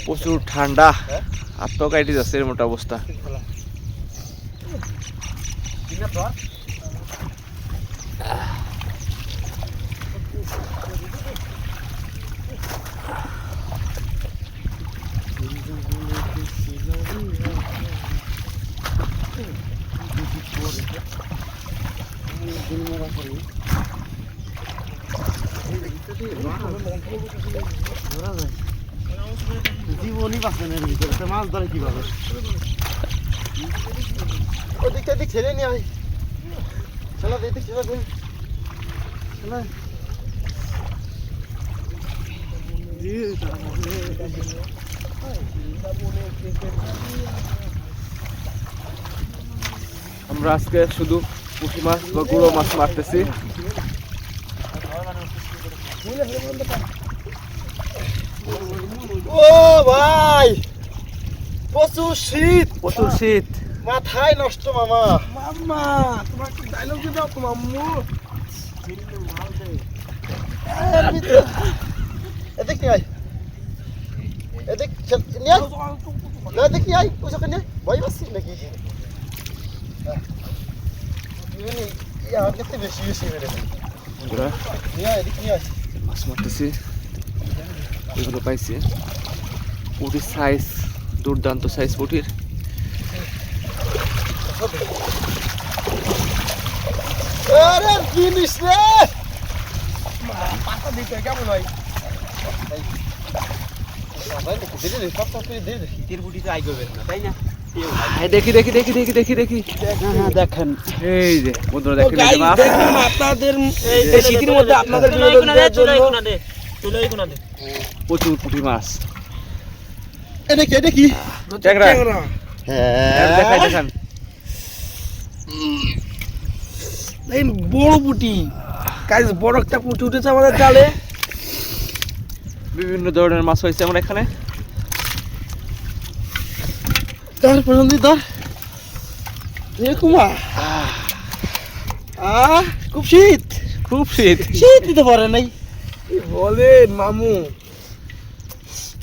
প্রচুর ঠান্ডা, হাত পা কাইটে যাচ্ছে এর মোটা অবস্থা। জীবনই বাঁচেন এর ভিতরে, মাছ ধরে কিভাবে? ওদিকটা দিক ছেড়ে নিয়ে আয়, চলা দিক ছেড়ে দে, চলা। আমরা আজকে শুধু পুঁটি মাছ বা গুঁড়ো মাছ মারতেছি। ও ভাই, প্রচুর শীত, প্রচুর শীত, মাথায় নষ্ট মামা। মাম্মা তোমার একটু ডায়লগ দিয়ে দাও তো মাম্মু। এদিক নিয়ে আয়, এদিক নিয়ে আয়, এদিক নিয়ে আয়, ওই সঙ্গে নিয়ে ভয় পাচ্ছিস নাকি? দেখতে বেশি বেশি বেড়ে নিয়ে আয়, এদিক নিয়ে আয়। মাছ মারতেছি, এগুলো পাইছি। পুঁটির সাইজ দুর্দান্ত সাইজ পুঁটির। আরে জিনিস রে, পাতা দিতে কেমন হয়? শীতের বুটিতে আই করবেন না, তাই না? দেখি দেখি দেখি দেখি দেখি দেখি দেখেন, এই যে বন্ধুরা দেখেন এই যে মাছ। আপনাদের এই শীতের মধ্যে আপনাদের প্রচুর পুঁটি মাছ। এটা কি, এটা কি? ট্যাংরা। হ্যাঁ, দেখাই দেখান। এই বড় পুঁটি, কাজ বড় একটা পুঁটি উঠেছে আমাদের জালে। বিভিন্ন ধরনের মাছ হয়েছে আমার এখানে। ধর পছন্দ ধর, কুমা। খুব শীত, খুব শীত। শীত দিতে পারে নাই বলেন মামু,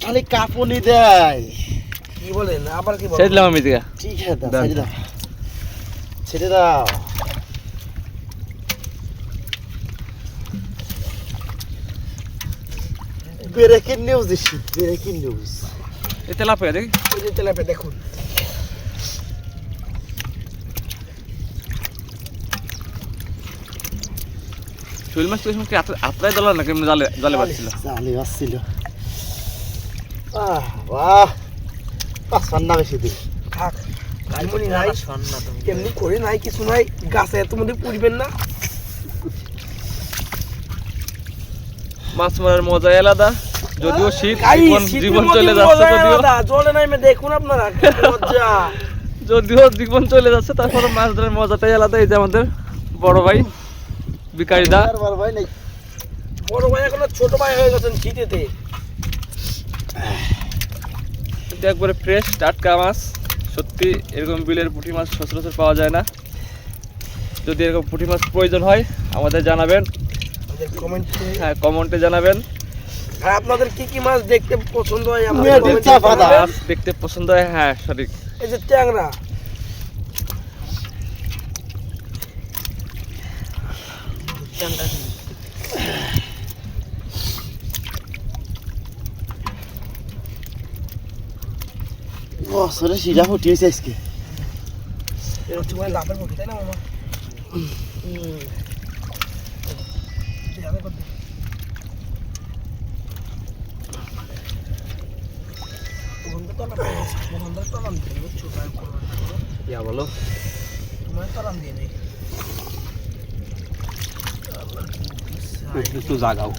খালি কাঁপুনি দেয়। কি বলেন আবার কি ছেড়ে দিলাম আমি দিকে। ঠিক আছে, দাও, ছেড়ে দাও, ছেড়ে দাও। ব্রেকিং নিউজ দিচ্ছি, ব্রেকিং নিউজ। এই তেলাপিয়া দেখি। এই যে তেলাপিয়া দেখুন, শৈল মাছ তো কি আত্রাই দলার না কেমন জালে জালে বাজছিল। জালে আসছিল। বাহ, ঠান্ডা বেশি দিন। থাক গাইমনি নাই, কেমনি করে নাই, কিছু নাই, গাছে এত মধ্যে পুড়বেন না। মাছ মারার মজাই আলাদা, যদিও শীত, জীবন চলে মজা যাচ্ছে, যদিও আলাদা, জলে নাইমে দেখুন আপনারা কি মজা। যদিও জীবন চলে যাচ্ছে, তারপরে মাছ ধরার মজাটাই আলাদা। এই যে আমাদের বড় ভাই বিকারিদা, আর ভাই নাই, বড় ভাই এখন ছোট ভাই হয়ে গেছেন শীতেতে। কিন্তু একবারে ফ্রেশ টাটকা মাছ। সত্যি এরকম বিলের পুঁটি মাছ সচরাচর পাওয়া যায় না। যদি এরকম পুঁটি মাছ প্রয়োজন হয় আমাদের জানাবেন, আমাদের কমেন্টে। হ্যাঁ কমেন্টে জানাবেন। আর আপনাদের কি কি মাছ দেখতে পছন্দ হয় মেয়েদের আমাদের কমেন্টে চা পাতা। জানাবেন। মাছ দেখতে পছন্দ হয়, হ্যাঁ সঠিক। এই যে ট্যাংরা, বছরে সিরা ফুটিয়েছে আজকে। এর হচ্ছে মানে লাভের মুখে, তাই না মামা? ইয়া বলো, তোমার তো রাম দিয়ে নেই। একটু জাগাও।